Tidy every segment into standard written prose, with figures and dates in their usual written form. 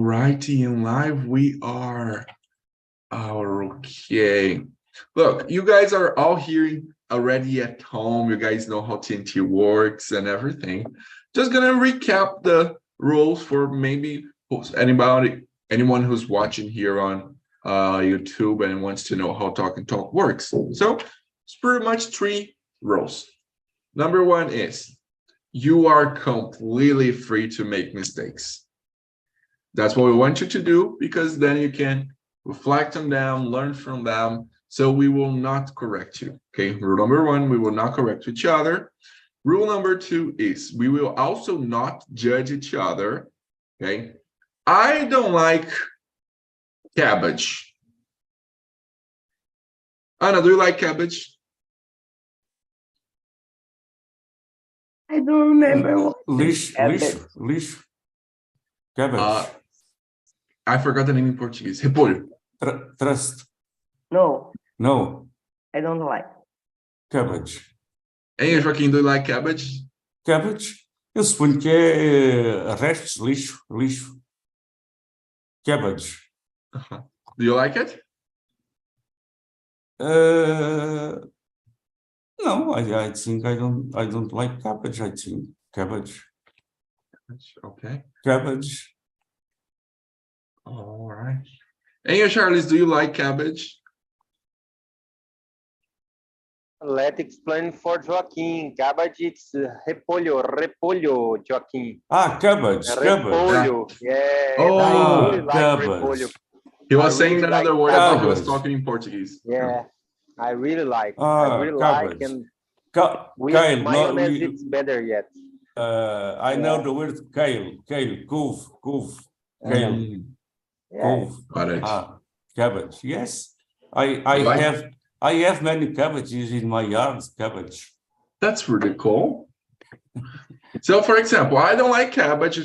righty, in live we are. Okay. Look, you guys are all here already at home. You guys know how TNT works and everything. Just gonna recap the rules for maybe anyone who's watching here on YouTube and wants to know how Talk and Talk works. So it's pretty much 3 rules. Number 1 is you are completely free to make mistakes. That's what we want you to do, because then you can reflect on them, learn from them. So we will not correct you. Okay, rule number 1, we will not correct each other. Rule number 2 is we will also not judge each other. Okay, I don't like cabbage. Anna, do you like cabbage? I don't remember what. Lixo. Cabbage. I forgot the name in Portuguese. Repolho. Trust. No, No. I don't like. Cabbage. Hey, Joaquim, do you like cabbage? Cabbage? Eu suponho que é restos, lixo. Cabbage. Do you like it? No, I think I don't like cabbage. I think cabbage. Okay. Cabbage. All right. Hey, Charles, do you like cabbage? Let's explain for Joaquim. Cabbage, it's repolho, Joaquim. Cabbage. Repolho, yeah. Oh, I really like cabbage. repolho. He was I saying really another like word. I thought he was cabbage. talking in Portuguese. Yeah, I really like. Cabbage. And Kale, mayonnaise, it's better yet. I know the word kale, couve, kale, Yeah. couve. Got it. Cabbage. Yes, I have many cabbages in my yard. Cabbage. That's really cool. So, for example, I don't like cabbage.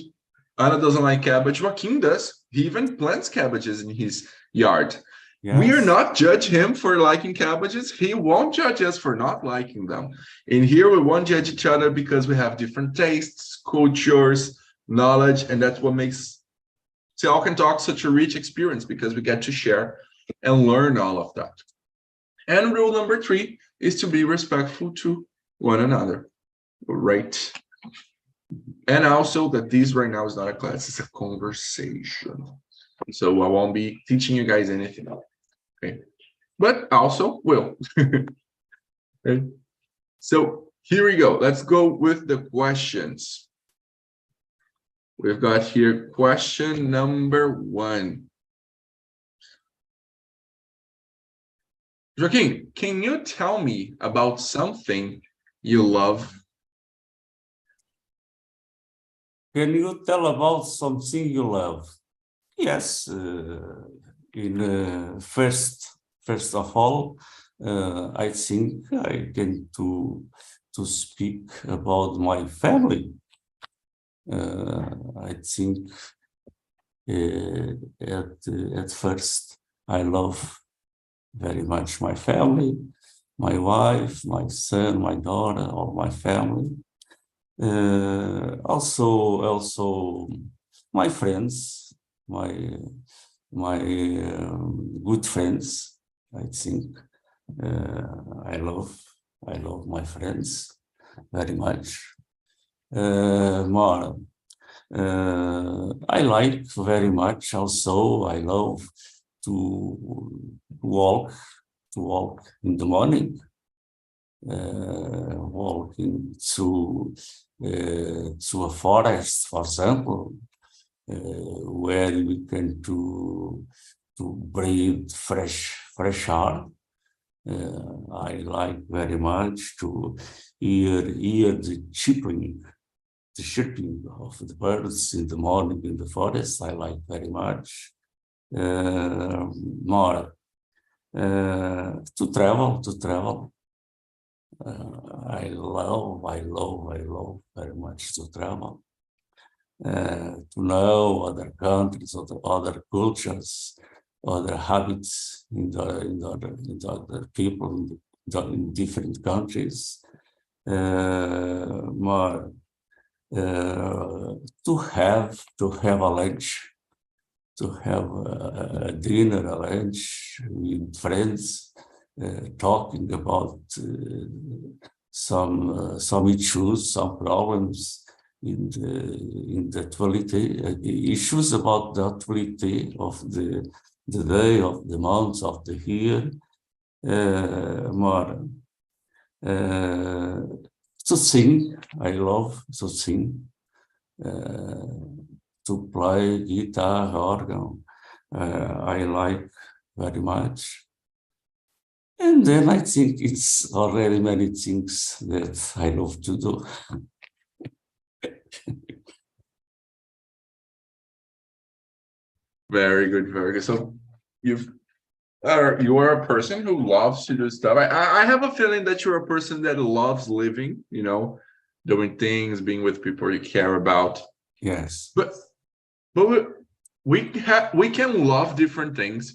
Anna doesn't like cabbage. Joaquim does. He even plants cabbages in his yard. Yes. We are not judge him for liking cabbages. He won't judge us for not liking them. In here, we won't judge each other because we have different tastes, cultures, knowledge, and that's what makes Talk and Talk such a rich experience, because we get to share and learn all of that. And rule number 3 is to be respectful to one another. Right. And also that this right now is not a class, it's a conversation. So I won't be teaching you guys anything. Okay. But also will. Okay. So here we go. Let's go with the questions. We've got here question number 1. Joaquim, can you tell me about something you love? Can you tell about something you love? Yes. First of all, I think I can to speak about my family. I think at first I love very much my family, my wife, my son, my daughter, all my family. Also my friends, my good friends. I think I love my friends very much. More, I like very much. Also, I love to walk in the morning, walking through a forest, for example, where we can to breathe fresh air. I like very much to hear the chirping of the birds in the morning in the forest. I like very much. More to travel. I love very much to travel. To know other countries, other cultures, other habits in the other people in different countries. More to have a lunch have a dinner, a lunch with friends, talking about some issues, some problems in the actuality, issues about the actuality of the day, of the month, of the year, more. To sing, I love to sing, to play guitar, organ, I like very much. And then I think it's already many things that I love to do. Very good, very good. So you are a person who loves to do stuff. I have a feeling that you're a person that loves living, you know, doing things, being with people you care about. Yes. But we can love different things,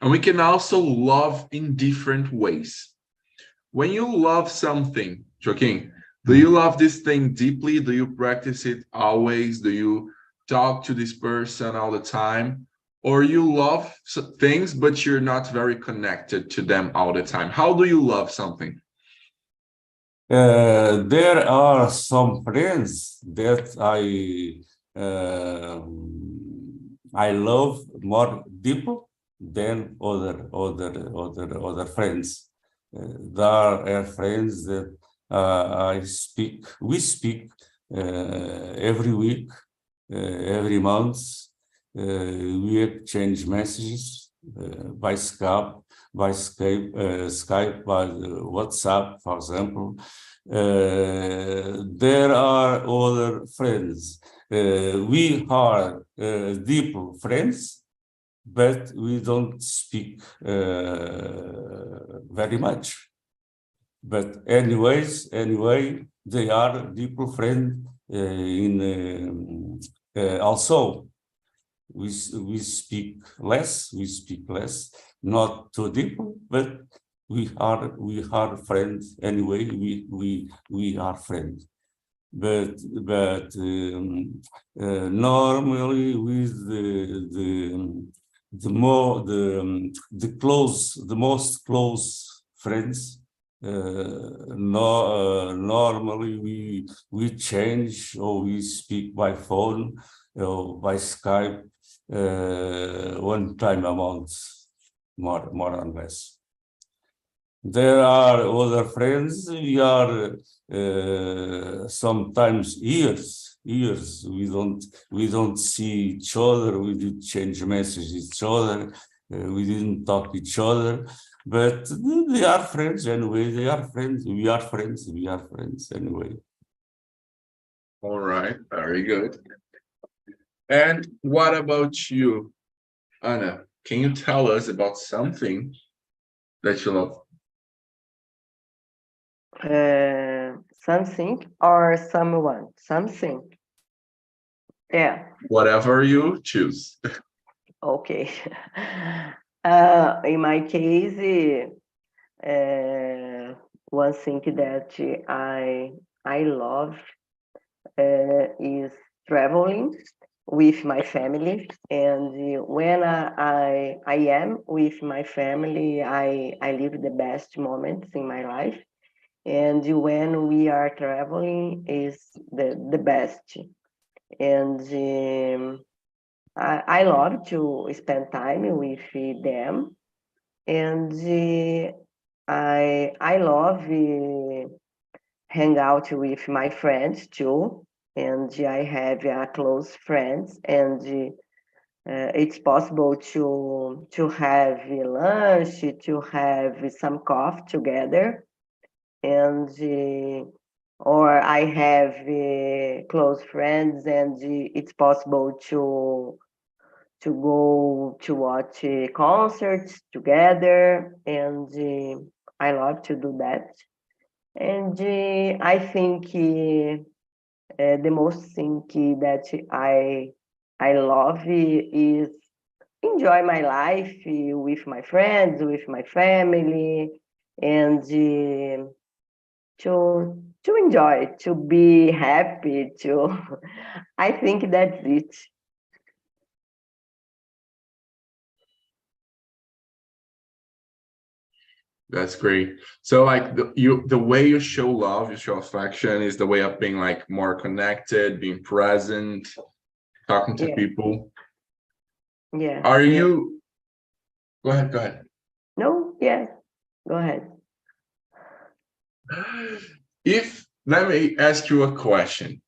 and we can also love in different ways. When you love something, Joaquin, do you love this thing deeply? Do you practice it always? Do you talk to this person all the time? Or you love things, but you're not very connected to them all the time? How do you love something? There are some friends that I love more deeper than other friends. There are friends that we speak every week, every month. We exchange messages by Skype, Skype, by WhatsApp, for example. There are other friends. We are deep friends, but we don't speak very much. But anyway, they are deep friends also. We speak less, not too deep, but we are friends anyway. We are friends, but normally with the most close friends. Normally we change, or we speak by phone or by Skype one time a month, more or less. There are other friends. We are sometimes years we don't see each other. We did change messages each other. We didn't talk each other. But they are friends anyway. They are friends. We are friends. We are friends anyway. All right, very good. And what about you, Anna? Can you tell us about something that you love? Something or someone? Something. Yeah. Whatever you choose. Okay. In my case, one thing that I love is traveling with my family, and when I am with my family, I live the best moments in my life, and when we are traveling is the best, and I love to spend time with them, and I love hang out with my friends too, and I have close friends, and it's possible to have lunch, to have some coffee together, and or I have close friends, and it's possible to go to watch concerts together, and I love to do that. And I think the most thing that I love is enjoy my life with my friends, with my family, and to enjoy, to be happy. To I think that's it. That's great. So like the way you show love, you show affection is the way of being like more connected, being present, talking to Yeah. people. Yeah. Are yeah. you go ahead. No, yeah. Go ahead. If let me ask you a question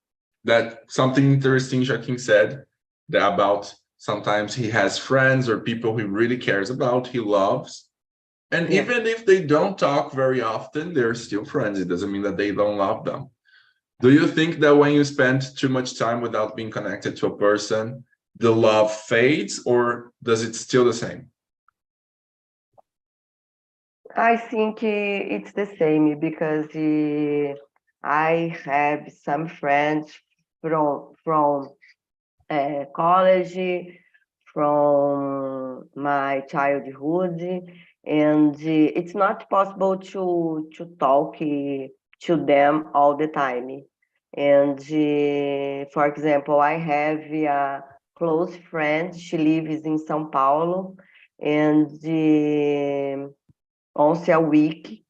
that something interesting Joaquin said that about sometimes he has friends or people he really cares about, he loves. And Yeah. even if they don't talk very often, they're still friends. It doesn't mean that they don't love them. Do you think that when you spend too much time without being connected to a person, the love fades, or does it still the same? I think it's the same because I have some friends from college, from my childhood, and it's not possible to talk to them all the time. And for example, I have a close friend. She lives in São Paulo, and once a week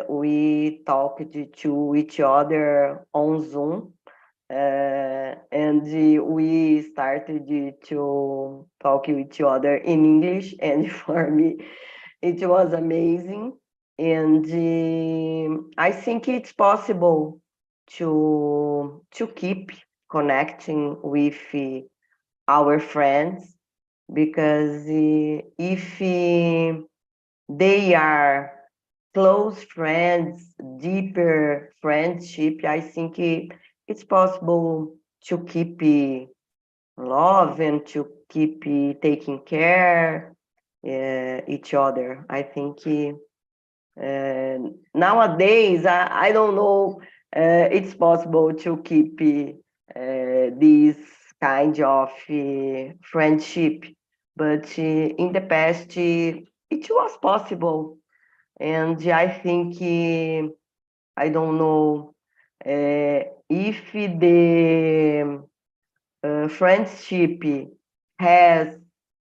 we talk to each other on Zoom. And we started to talk to each other in English, and for me, it was amazing. And I think it's possible to keep connecting with our friends because if they are close friends, deeper friendship, I think it's possible to keep love and to keep taking care each other. I think nowadays, I don't know, it's possible to keep this kind of friendship, but in the past, it was possible. And I think, I don't know if the friendship has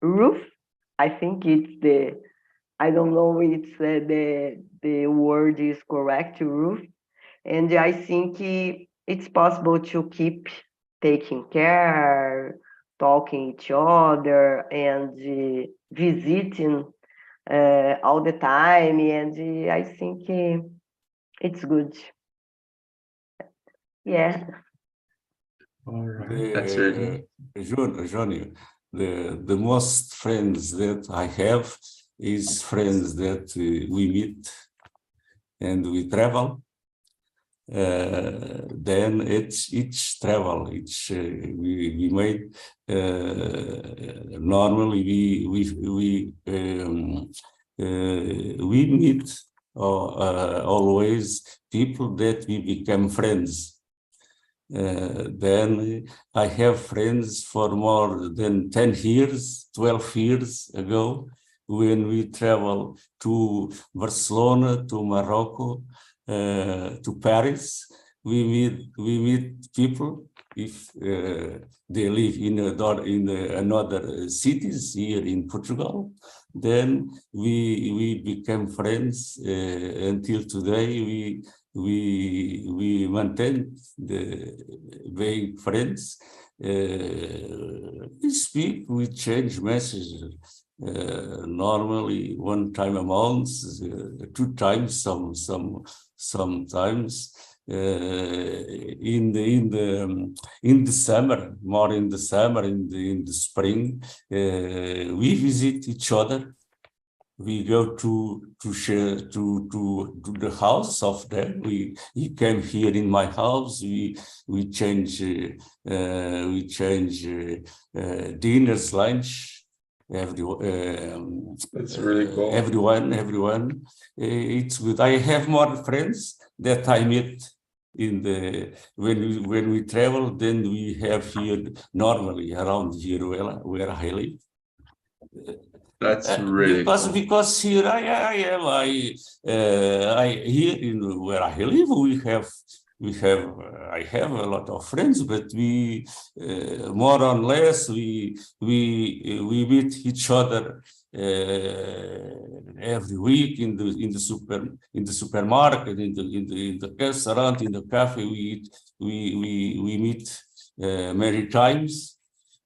roof. I think it's I don't know if the word is correct, roof. And I think it's possible to keep taking care, talking each other, and visiting all the time. And I think it's good. Yeah. All right, that's really Johnny, the most friends that I have is friends that we meet and we travel. Then each travel, we made normally we meet always people that we become friends. Then I have friends for more than 10 years, 12 years ago, when we travel to Barcelona, to Morocco, to Paris. We meet people if they live in another cities here in Portugal. Then we become friends until today. We maintain being friends. We speak, we change messages. Normally one time a month, 2 times, sometimes in the summer, more in the summer, in the spring, we visit each other. We go to the house of them. He came here in my house. We change dinners, lunch. that's really cool. Everyone. It's good. I have more friends that I meet when we travel than we have here normally around here where I live. That's really cool. Because here I am. Here in where I live, we have I have a lot of friends, but we more or less we meet each other every week in the supermarket, in the restaurant, in the cafe. We meet many times.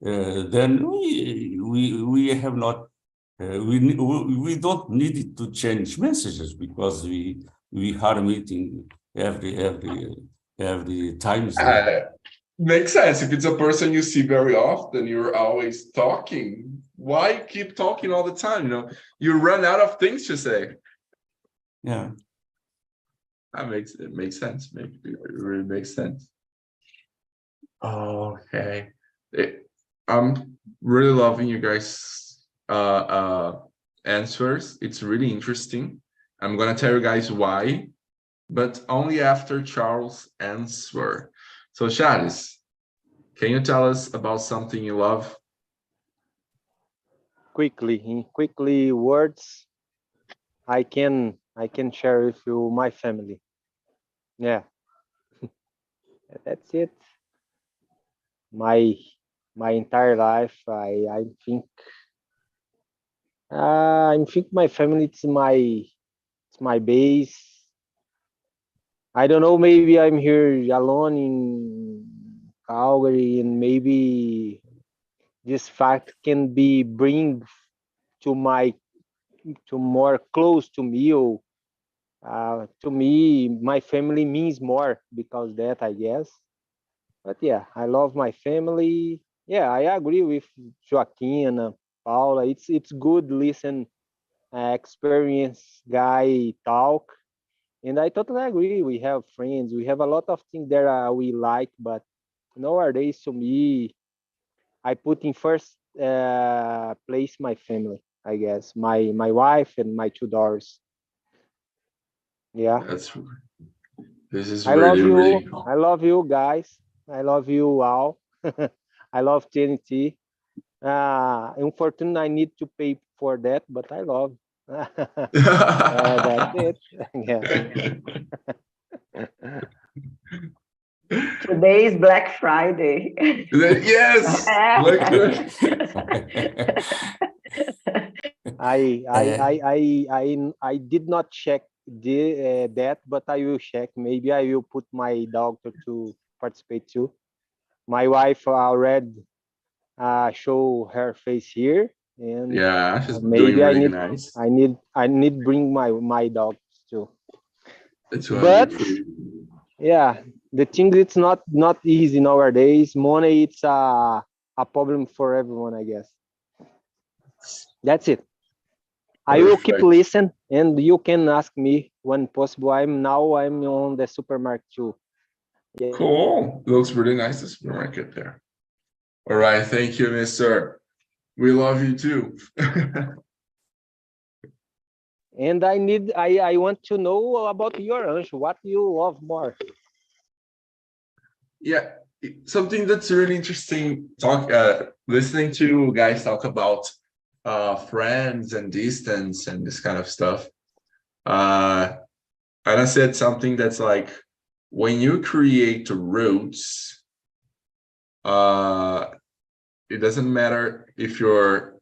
Then we have not we don't need to change messages because we are meeting every time. Makes sense. If it's a person you see very often, you're always talking. Why keep talking all the time? You know, you run out of things to say. Yeah, It makes sense. It really makes sense. Okay, I'm really loving you guys' answers. It's really interesting. I'm gonna tell you guys why, but only after Charles answer. So Charles, can you tell us about something you love? Quickly words. I can share with you my family. Yeah, that's it. My entire life, I think my family is my base. I don't know, maybe I'm here alone in Calgary, and maybe this fact can be bring to more close to me, or to me my family means more because that, I guess. But yeah, I love my family. Yeah, I agree with Joaquin and Paula. It's good listen experience guy talk, and I totally agree. We have friends, we have a lot of things that we like, but nowadays, to me, I put in first place my family. I guess my wife and my two daughters. Yeah, This is I love really, you. really cool. I love you guys. I love you all. I love TNT. Unfortunately, I need to pay for that, but I love. That's it. Yeah. Today is Black Friday. Yes. I did not check that, but I will check. Maybe I will put my daughter to participate too. My wife already show her face here, and Yeah, she's doing maybe really nice. I need bring my dogs too. That's But wonderful. yeah, the thing it's not easy nowadays. Money it's a problem for everyone, I guess. That's it. I will keep Perfect. listen, and you can ask me when possible. I'm on the supermarket too. Yeah. Cool. Looks really nice, the supermarket there. All right. Thank you, mister. We love you too. And I want to know about your lunch. What you love more? Yeah, something that's really interesting listening to guys talk about friends and distance and this kind of stuff. Anna said something that's like, when you create routes, it doesn't matter if you're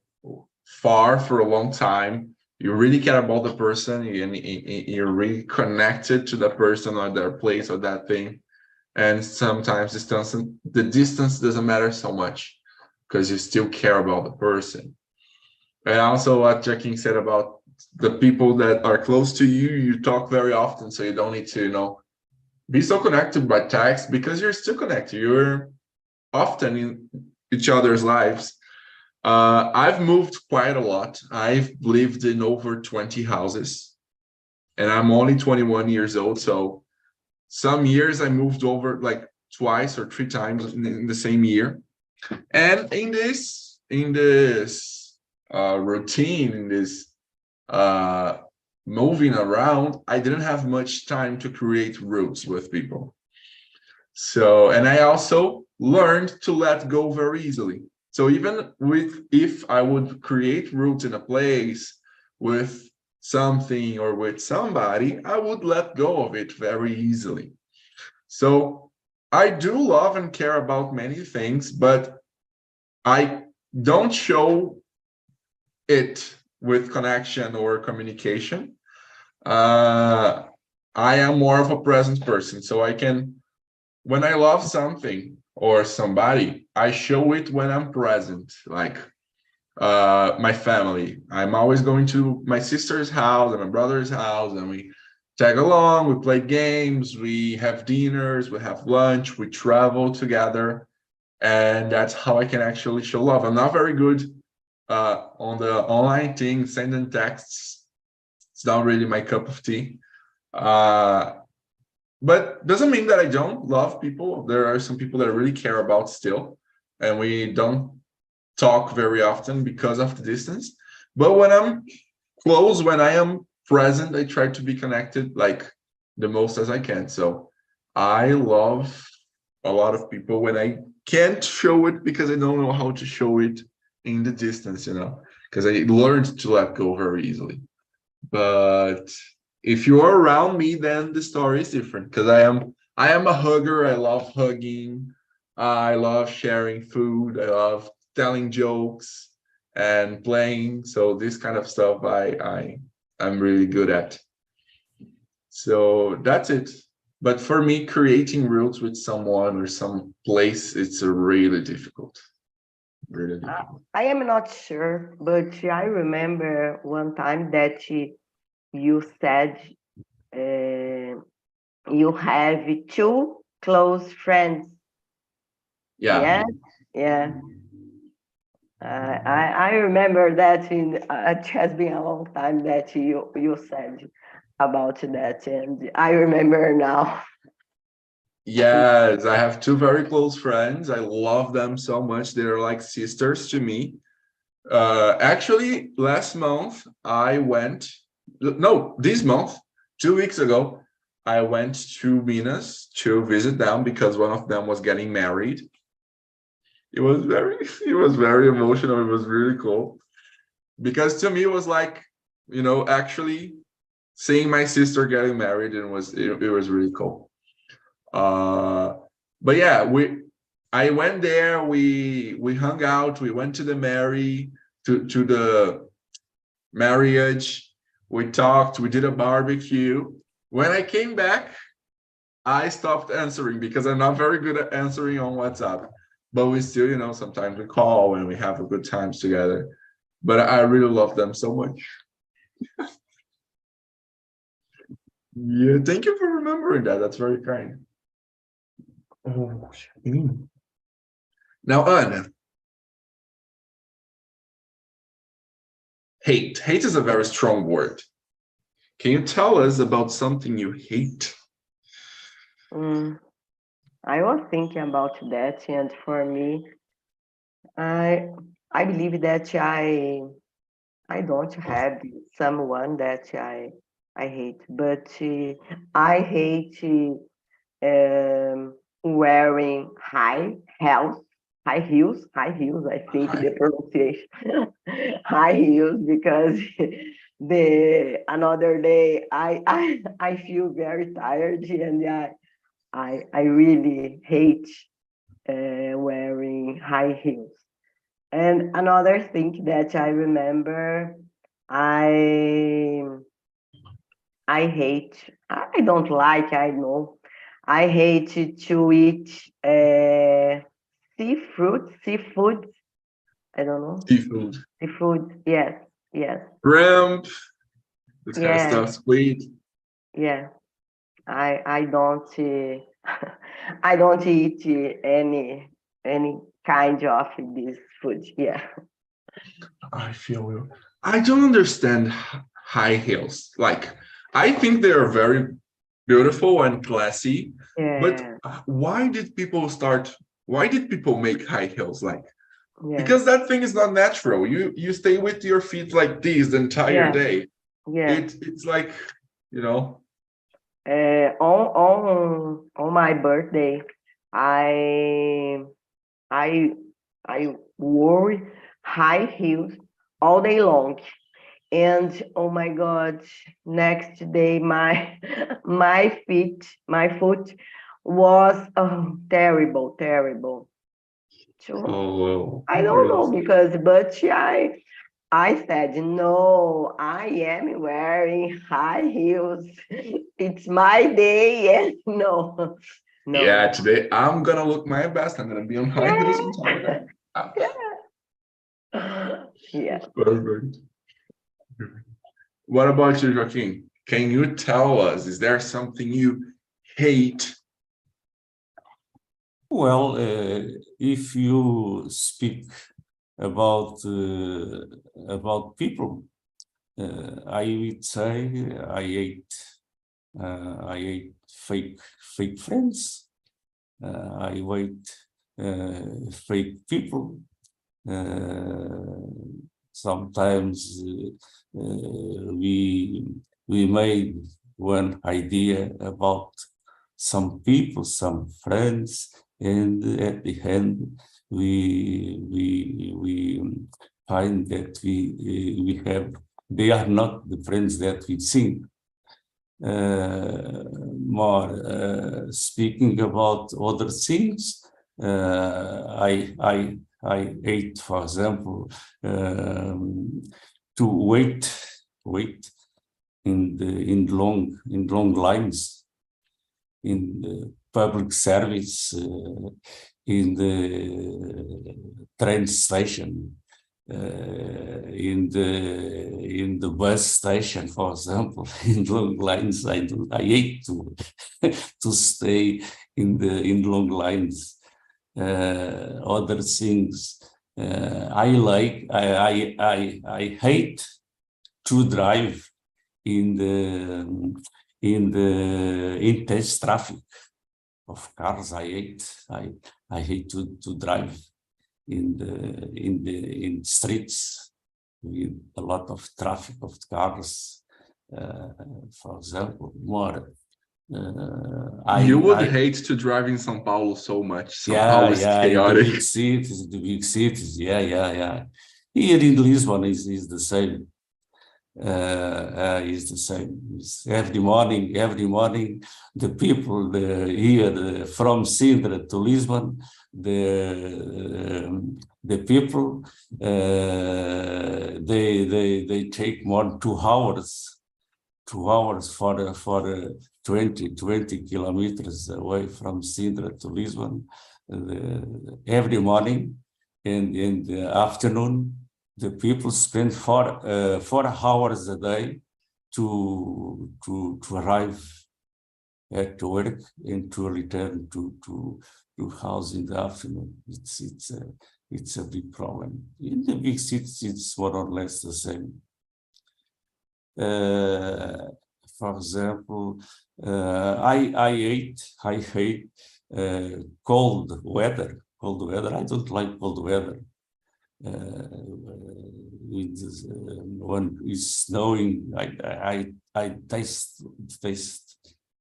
far for a long time, you really care about the person and you're really connected to the person or their place or that thing. And sometimes the distance doesn't matter so much because you still care about the person. And also what Jackie said about the people that are close to you, you talk very often, so you don't need to, be so connected by text because you're still connected. You're often in each other's lives. I've moved quite a lot. I've lived in over 20 houses and I'm only 21 years old. So some years I moved over like twice or three times in the same year. And in this routine, in this moving around, I didn't have much time to create roots with people. So, and I also learned to let go very easily. So even if I would create roots in a place with something or with somebody, I would let go of it very easily. So I do love and care about many things, but I don't show it with connection or communication. I am more of a present person, so I can, when I love something or somebody, I show it when I'm present. Like my family, I'm always going to my sister's house and my brother's house, and we tag along, we play games, we have dinners, we have lunch, we travel together, and that's how I can actually show love. I'm not very good on the online thing, sending texts. It's not really my cup of tea. But doesn't mean that I don't love people. There are some people that I really care about still, and we don't talk very often because of the distance. But when I'm close, when I am present, I try to be connected like the most as I can. So I love a lot of people when I can't show it because I don't know how to show it in the distance, because I learned to let go very easily. But if you're around me, then the story is different, because I am a hugger. I love hugging. I love sharing food. I love telling jokes and playing. So this kind of stuff I'm really good at. So that's it. But for me, creating rules with someone or some place, it's really difficult. Really difficult. I am not sure, but I remember one time that you said you have two close friends. Yeah. Yeah. I remember that it has been a long time that you said about that, and I remember now. Yes, I have two very close friends. I love them so much. They're like sisters to me. Actually, last month I went, no, this month, 2 weeks ago, I went to Minas to visit them because one of them was getting married. It was very emotional. It was really cool because to me it was like, actually seeing my sister getting married, and it was really cool. But yeah, I went there, we hung out, we went to the the marriage, we talked, we did a barbecue. When I came back, I stopped answering because I'm not very good at answering on WhatsApp. But we still, sometimes we call and we have a good times together. But I really love them so much. Yeah, thank you for remembering that. That's very kind. Oh, now, Anna, hate. Hate is a very strong word. Can you tell us about something you hate? I was thinking about that, and for me, I believe that I don't have someone that I hate, but I hate wearing high heels. I think the pronunciation high heels, because the another day I feel very tired, and I really hate wearing high heels. And another thing that I remember, I I don't like, I know, I hate to eat seafood. I don't know. Seafood. Seafood, yes, Shrimp, this kind of yeah, stuff, squid. yeah. I don't I don't eat any kind of this food. Yeah, I feel you. I don't understand high heels. Like, I think they are very beautiful and classy, but yeah, why did people make high heels? Like, yeah, because that thing is not natural. You stay with your feet like this the entire yeah, day. yeah. It's like, you know, On my birthday, I I I wore high heels all day long, and oh my God, next day my my foot was terrible. Oh, I don't know because, but I said, no, I am wearing high heels. It's my day. And no. yeah, today I'm gonna look my best. I'm gonna be on high heels on time. Yeah. Perfect. What about you, Joaquin? Can you tell us, is there something you hate? Well, if you speak about people, I would say I hate fake friends. I hate fake people. Sometimes we made one idea about some people, some friends, and at the end we find that we have they are not the friends that we think. More speaking about other things, I hate, for example, to wait in long lines in the public service, in the train station, in the bus station, for example, in long lines. I hate to stay in long lines. Other things I hate to drive in intense traffic of cars. I hate to drive in streets with a lot of traffic of cars. For example, more. You would hate to drive in São Paulo so much. São Paulo is chaotic. The big cities. Yeah. Here in Lisbon is the same. Is the same. It's every morning, the people here from Sintra to Lisbon, the people they take more than 2 hours. 2 hours for 20 kilometers away from Sintra to Lisbon, every morning, and in the afternoon, the people spend 4 hours a day to arrive at work and to return to house in the afternoon. It's a big problem. In the big cities, it's more or less the same. For example, I hate cold weather. I don't like cold weather. When it's snowing, I taste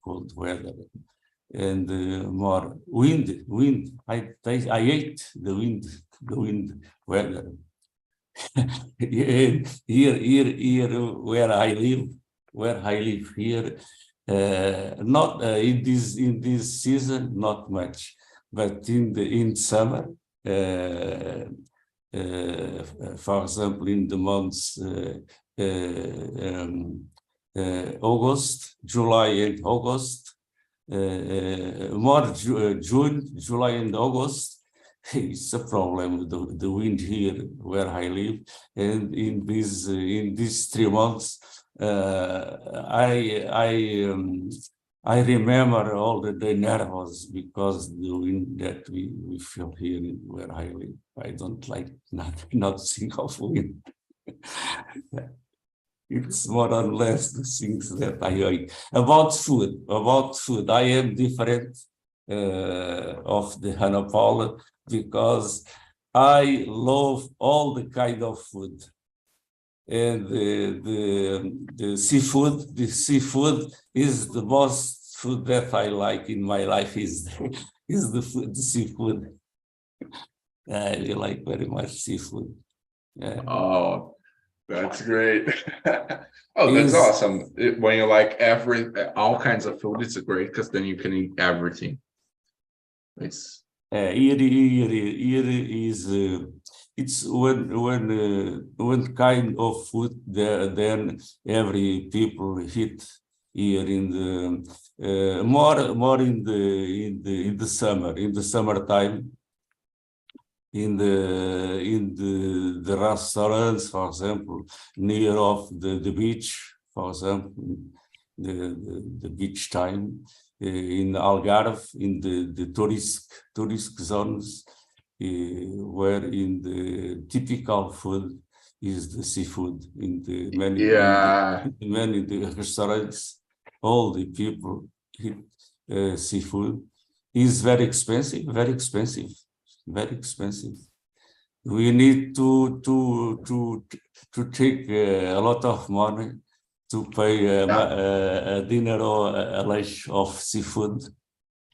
cold weather, and more wind. I hate the wind weather. Here where I live here, not in this season, not much, but in summer, for example, in the months August, July and August, more June, July and August. It's a problem, the wind here where I live, and in these 3 months, I remember all the nervous because the wind that we feel here where I live. I don't like not think of wind. It's more or less the things that I like. About food, I am different of the Ana Paula, because I love all the kind of food, and the seafood is the most food that I like in my life. Is the seafood. I like very much seafood. Yeah. Oh, that's great. Oh, that's awesome. When you like all kinds of food, it's great because then you can eat everything. It's Here is it's when kind of food then every people eat here in the more in the summertime in the restaurants, for example, near of the beach, for example, the beach time in Algarve, in the tourist zones, where in the typical food is the seafood in the many in the restaurants. All the people eat seafood. Is very expensive, very expensive. Very expensive. We need to take a lot of money to pay a dinner or a lunch of seafood.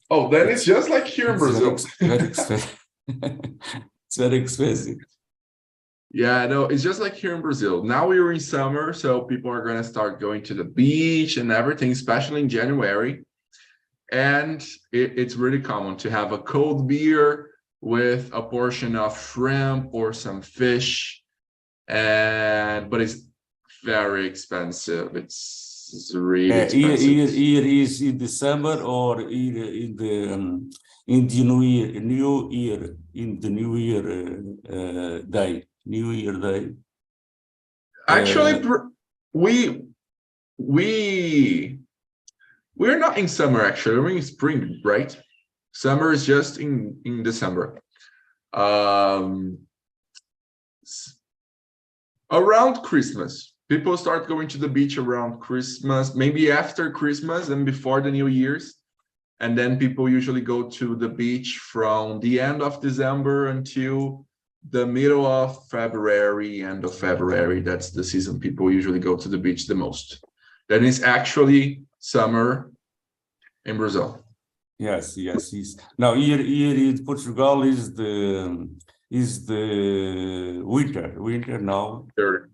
Oh, then it's just like here in Brazil. Very expensive. It's very expensive. Yeah, no, it's just like here in Brazil. Now we're in summer, so people are gonna start going to the beach and everything, especially in January. And it's really common to have a cold beer with a portion of shrimp or some fish, but it's very expensive. It's really expensive. Here is in December or in the New Year, in the New Year day, New Year day. Actually, we're not in summer. Actually, we're in spring, right? Summer is just in December. Around Christmas, people start going to the beach around Christmas, maybe after Christmas and before the New Year's. And then people usually go to the beach from the end of December until the middle of February, end of February. That's the season people usually go to the beach the most. Then it's actually summer in Brazil. Yes. Now here in Portugal is the winter now. They're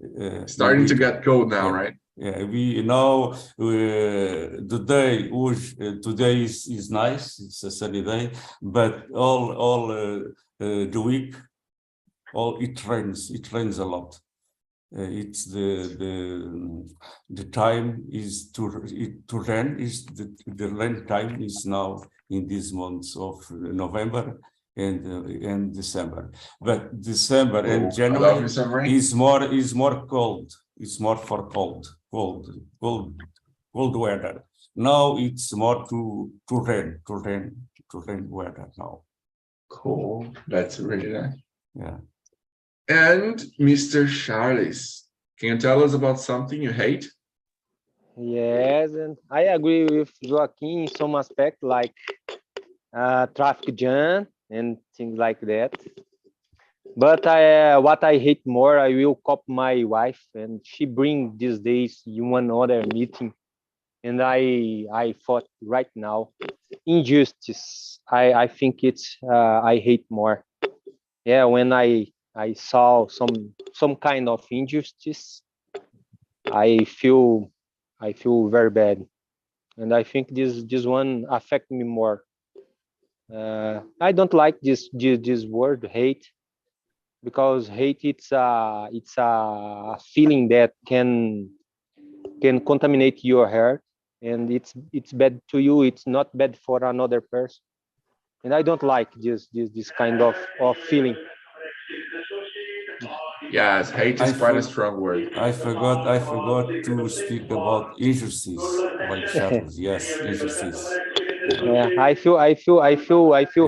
starting to get cold now, right? Yeah, we know today is nice. It's a sunny day, but all the week, it rains a lot. It's the time is to rain is the rain time is now in these months of November and December, but December and January is more cold. It's more for cold weather. Now it's more to rain weather now. Cool. That's really nice. Yeah. And Mr. Charles, can you tell us about something you hate? Yes, and I agree with Joaquin in some aspect, like traffic jam and things like that. But what I hate more, I will copy my wife, and she bring these days in one other meeting, and I thought right now, injustice. I think it's I hate more. Yeah, when I saw some kind of injustice, I feel very bad, and I think this one affect me more. I don't like this word hate, because hate it's a feeling that can contaminate your heart, and it's bad to you. It's not bad for another person, and I don't like this kind of feeling. Yes, hate is quite a strong word. I forgot to speak about injustice, like Charles. Yes, injustice. Yeah, I feel Yes.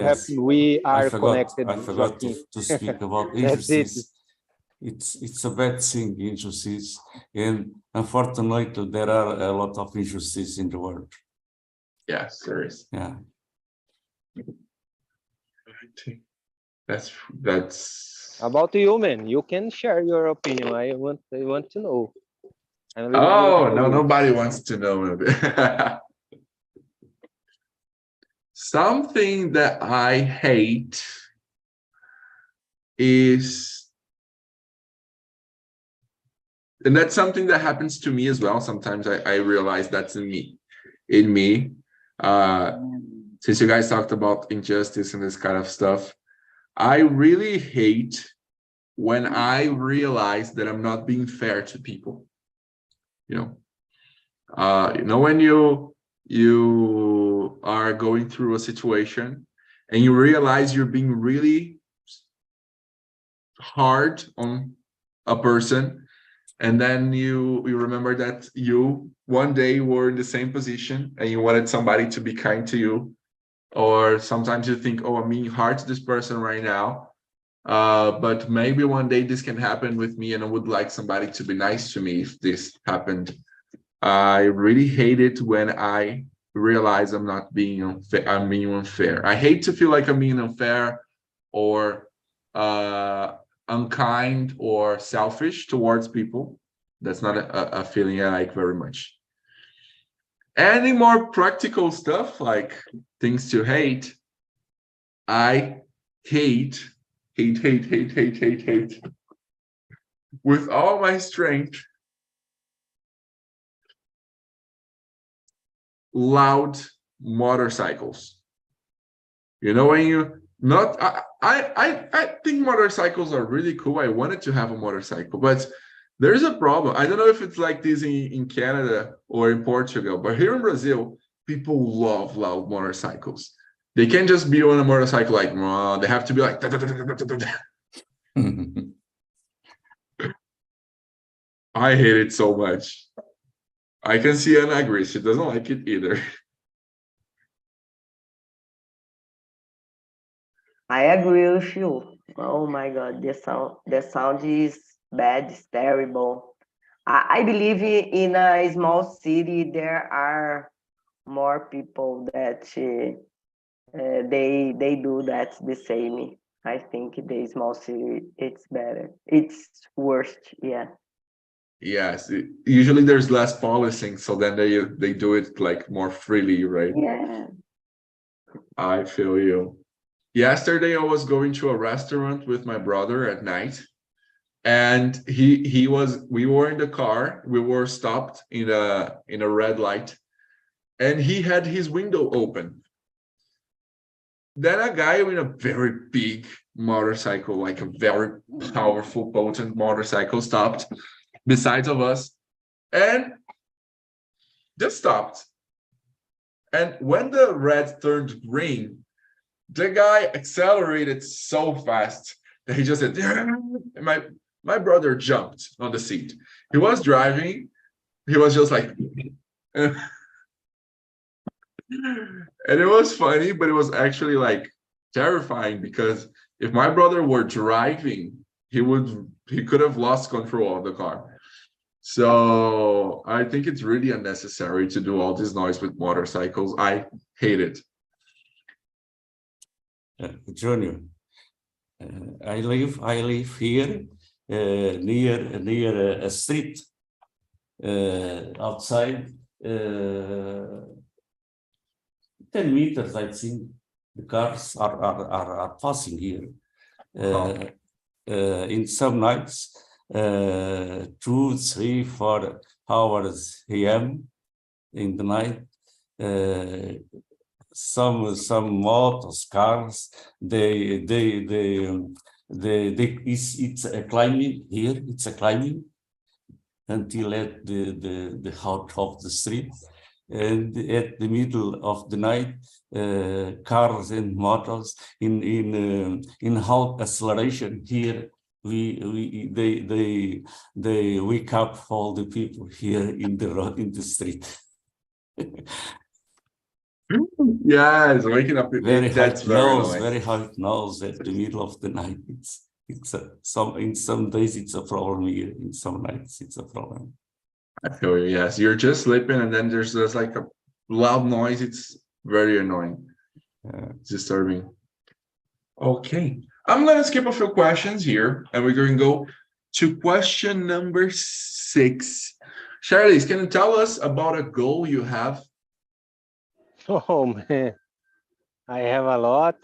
happy we are connected. I forgot to speak about That's it. injustice. It's a bad thing, injustice, and unfortunately there are a lot of injustice in the world. Yes, there is. Yeah. That's About you, man. You can share your opinion. I want to know. Oh no, nobody wants to know. Something that I hate is, and that's something that happens to me as well. Sometimes I realize that's in me. since you guys talked about injustice and this kind of stuff, I really hate when I realize that I'm not being fair to people. When you are going through a situation and you realize you're being really hard on a person, and then you remember that you one day were in the same position and you wanted somebody to be kind to you, or sometimes you think, oh, I'm being hard to this person right now, but maybe one day this can happen with me and I would like somebody to be nice to me if this happened. I really hate it when I realize I'm not being unfair. I'm being unfair. I hate to feel like I'm being unfair or unkind or selfish towards people. That's not a feeling I like very much. Any more practical stuff, like things to hate, I hate with all my strength loud motorcycles. When you not I think motorcycles are really cool. I wanted to have a motorcycle, but there's a problem. I don't know if it's like this in Canada or in Portugal, but here in Brazil, people love loud motorcycles. They can't just be on a motorcycle like, they have to be like, I hate it so much. I can see Anna agree. She doesn't like it either. I agree with you. Oh my God, the sound is bad, it's terrible. I believe in a small city there are more people that they do that the same. I think the small city it's better. It's worst, yeah. Yes, usually there's less policing, so then they do it like more freely, right? Yeah. I feel you. Yesterday I was going to a restaurant with my brother at night, and we were in the car, we were stopped in a red light, and he had his window open. Then a guy with a very big motorcycle, like a very powerful, potent motorcycle, stopped beside of us and just stopped. And when the red turned green, the guy accelerated so fast that he just said, and my brother jumped on the seat. He was driving, he was just like, and it was funny, but it was actually like terrifying, because if my brother were driving, he could have lost control of the car. So I think it's really unnecessary to do all this noise with motorcycles. I hate it. Junior, I live here near a street outside 10 meters. I think the cars are passing here. In some nights, 2, 3, 4 hours a.m. in the night, some motors, cars, it's a climbing here. It's a climbing until at the heart of the street, and at the middle of the night, cars and motors in high acceleration here. They wake up all the people here in the road, in the street. Yes, waking up. That's very annoying. Very high noise at the middle of the night. In some days it's a problem here. In some nights it's a problem. I feel you. Yes, you're just sleeping and then there's like a loud noise. It's very annoying. It's disturbing. Okay, I'm gonna skip a few questions here, and we're going to go to question number 6. Charlize, can you tell us about a goal you have? Oh man, I have a lot.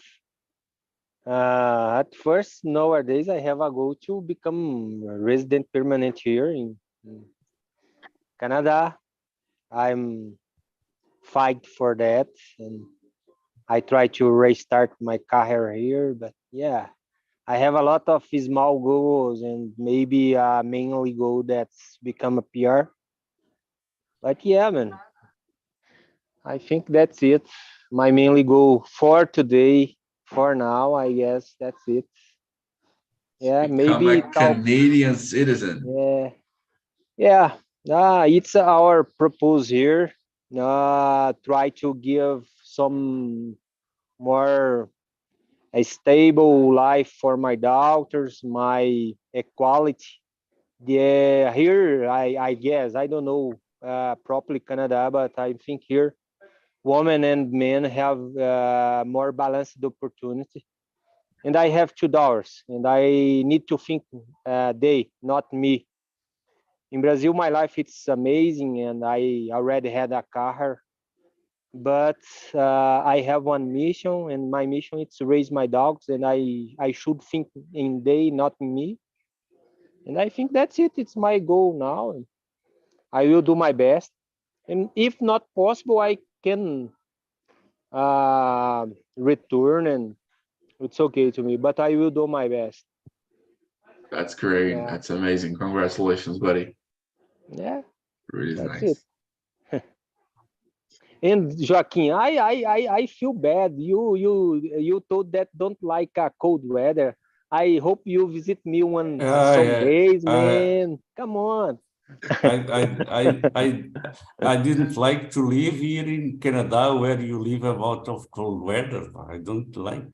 At first, nowadays, I have a goal to become a resident permanent here in Canada. I'm fight for that, and I try to restart my career here, but yeah, I have a lot of small goals and maybe a mainly goal that's become a PR. But yeah, man, I think that's it. My mainly goal for today, for now, I guess that's it. Yeah, Become maybe a talk. Canadian citizen. Yeah, yeah. It's our purpose here. Try to give some more a stable life for my daughters, my equality. Yeah, here I guess I don't know properly Canada, but I think here women and men have more balanced opportunity. And I have two daughters, and I need to think they, not me. In Brazil, my life it's amazing, and I already had a car, but I have one mission, and my mission is to raise my dogs, and I should think in they, not in me. And I think that's it. It's my goal now. And I will do my best. And if not possible, I can return, and it's okay to me. But I will do my best. That's great. Yeah, That's amazing. Congratulations, buddy. yeah, Really that's it. nice. And Joaquin, I feel bad. You told that don't like cold weather. I hope you visit me one some Yeah, days, I, man. Come on. I, I, I, I, I didn't like to live here in Canada where you live a lot of cold weather. I don't like.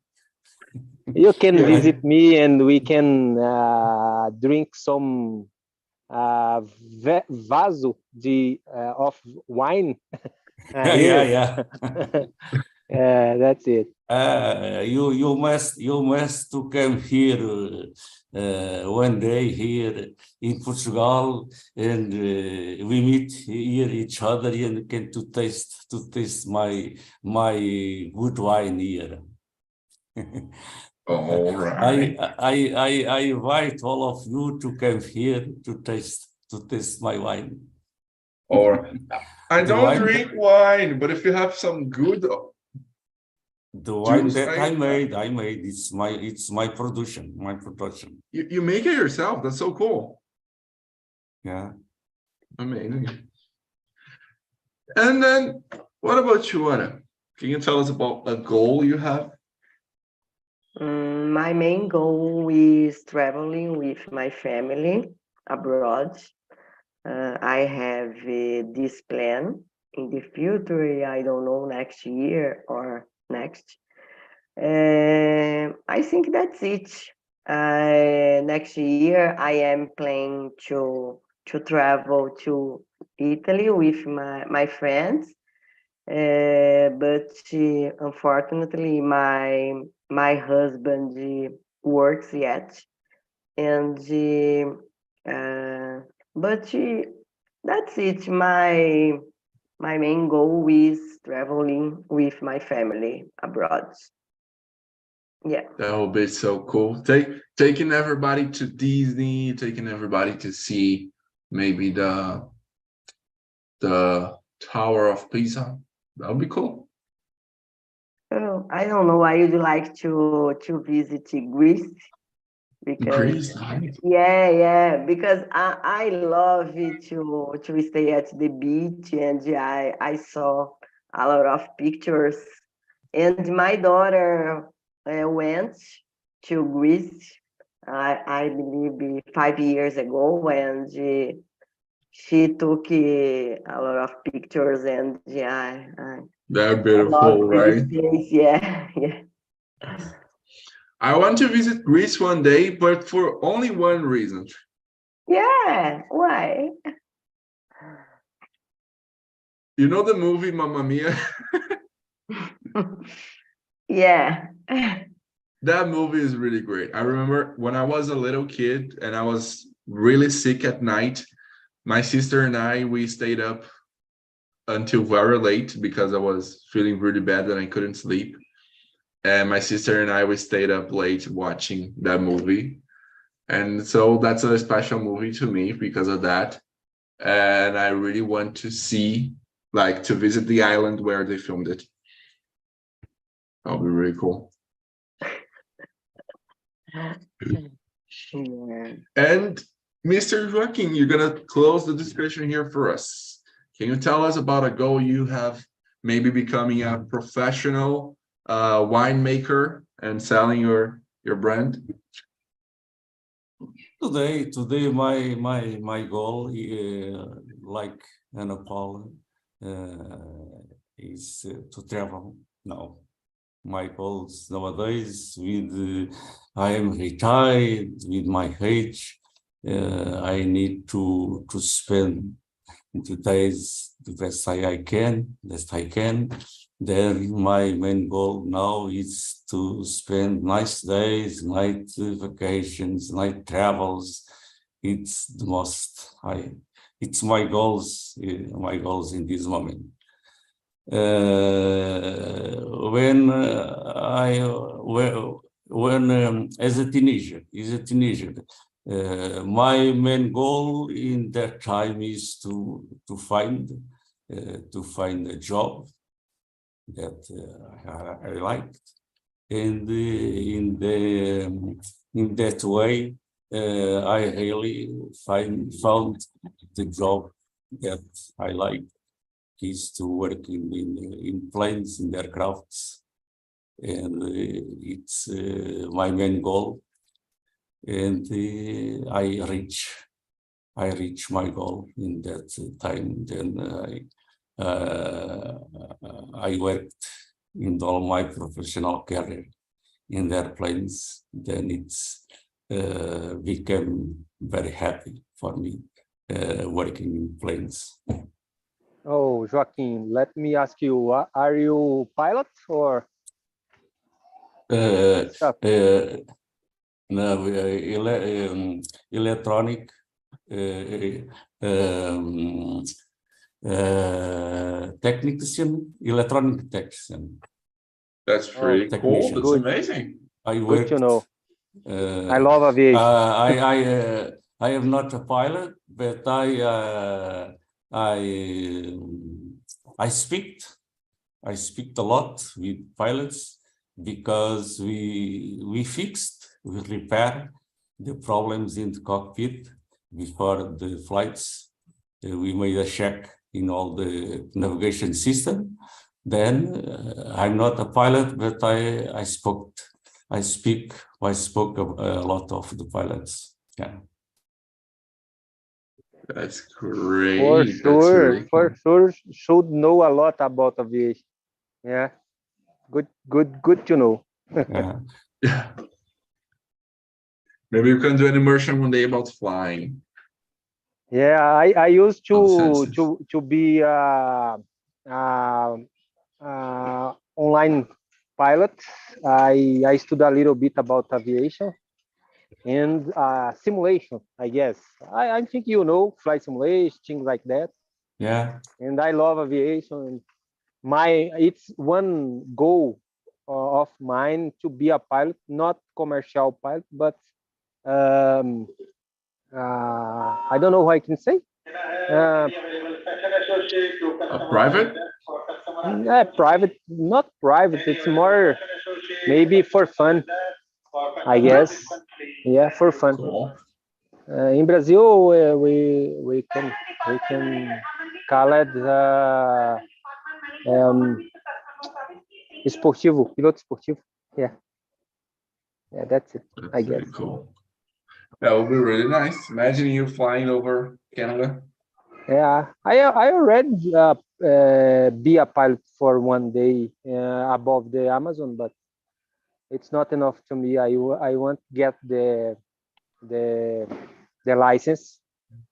You can Yeah. visit me and we can drink some vaso of wine Yeah, here. yeah. That's it. You must to come here one day here in Portugal, and we meet here each other and can to taste my good wine here. All right. I invite all of you to come here to taste my wine. Or I The don't wine drink wine, but if you have some good The wine juice, that I made, it's my production, you make it yourself. That's so cool. Yeah. Amazing. And then what about you, Anna? Can you tell us about a goal you have? My main goal is traveling with my family abroad. I have this plan in the future. I don't know, next year or next. I think that's it. Next year, I am planning to travel to Italy with my friends. But unfortunately, my husband works yet, and but that's it. My main goal is traveling with my family abroad. Yeah. That would be so cool. Taking everybody to Disney, taking everybody to see maybe the Tower of Pisa. That would be cool. Oh, I don't know. I would like to visit Greece because Greece, nice. yeah, because I love it to stay at the beach, and I saw a lot of pictures, and my daughter went to Greece. I believe 5 years ago, and she took a lot of pictures, and yeah, They're I love beautiful, this right? place. Yeah, yeah. I want to visit Greece one day, but for only one reason. Yeah, why? You know the movie Mamma Mia? Yeah. That movie is really great. I remember when I was a little kid and I was really sick at night, my sister and I, we stayed up until very late because I was feeling really bad and I couldn't sleep. And my sister and I, we stayed up late watching that movie. And so that's a special movie to me because of that. And I really want to see, like, to visit the island where they filmed it. That'll be really cool. Yeah. And Mr. Joaquin, you're gonna close the discussion here for us. Can you tell us about a goal you have, maybe becoming a professional winemaker and selling your brand? Today, my goal, like Ana Paula, is to travel now. My goals nowadays, I am retired with my age. I need to spend the days the best I can. Then my main goal now is to spend nice days, night vacations, night travels. It's the most it's my goals in this moment. When as a teenager, my main goal in that time is to find a job that I liked, and in that way I really found the job that I like, is to work in planes, in aircrafts, and it's my main goal. And I reach my goal in that time. Then I worked in all my professional career in airplanes. Then it's became very happy for me working in planes. Oh, Joaquin, let me ask you, are you pilot or? No, electronic technician, electronic technician. That's pretty cool. That's Good. amazing. I Good worked. to know. I love aviation. I am not a pilot, but I speak a lot with pilots, because we repair the problems in the cockpit before the flights. We made a check in all the navigation system. Then I'm not a pilot, but I spoke a lot of the pilots. Yeah. That's great. For That's sure, really cool. should know a lot about aviation. Yeah, good to know. Yeah. Yeah. Maybe you can do an immersion one day about flying. Yeah, I used Senses. to be online pilot. I studied a little bit about aviation and simulation, I guess. I think flight simulation, things like that. Yeah. And I love aviation. It's one goal of mine to be a pilot, not commercial pilot, but I don't know what I can say. A private? Private, not private. It's more maybe for fun, I guess. Yeah, for fun. Cool. In Brazil, we can call it esportivo, piloto esportivo. Yeah, that's it. That's I guess. really cool. That would be really nice. Imagine you flying over Canada. Yeah, I already be a pilot for one day above the Amazon, but it's not enough to me. I want to get the license,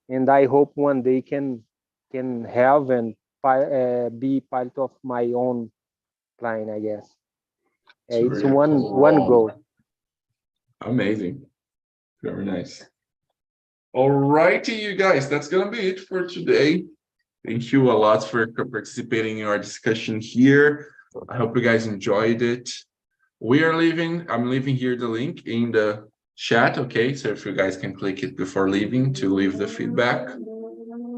and I hope one day can have and be pilot of my own plane, I guess. It's really one cool. goal. Amazing. Very nice. All righty, you guys, that's gonna be it for today. Thank you a lot for participating in our discussion here. I hope you guys enjoyed it. I'm leaving here the link in the chat, okay? So if you guys can click it before leaving to leave the feedback,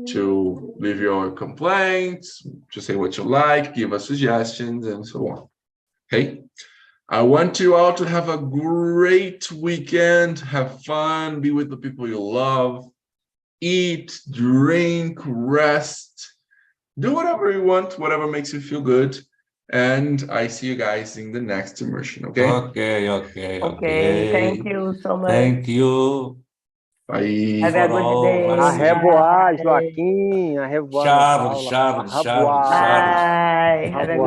to leave your complaints, to say what you like, give us suggestions, and so on. Okay. I want you all to have a great weekend, have fun, be with the people you love, eat, drink, rest, do whatever you want, whatever makes you feel good. And I see you guys in the next immersion, okay? Okay, thank you so much. Thank you. Bye. Have a good day. A revoar, Bye. Joaquim. A revoar, Charles, Paula. Charles, A Charles, revoar. Charles. Bye. Have a good